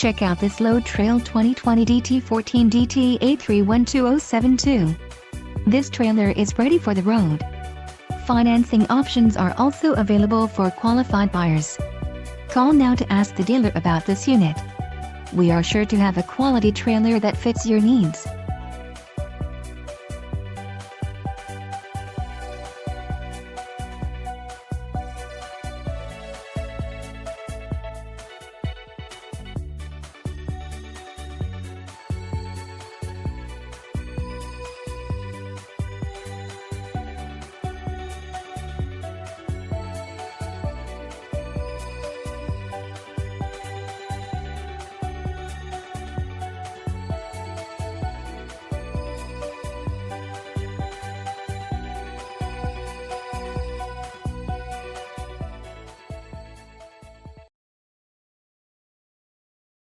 Check out this load trail 2020 DT14 DT8312072. This trailer is ready for the road. Financing options are also available for qualified buyers. Call now to ask the dealer about this unit. We are sure to have a quality trailer that fits your needs.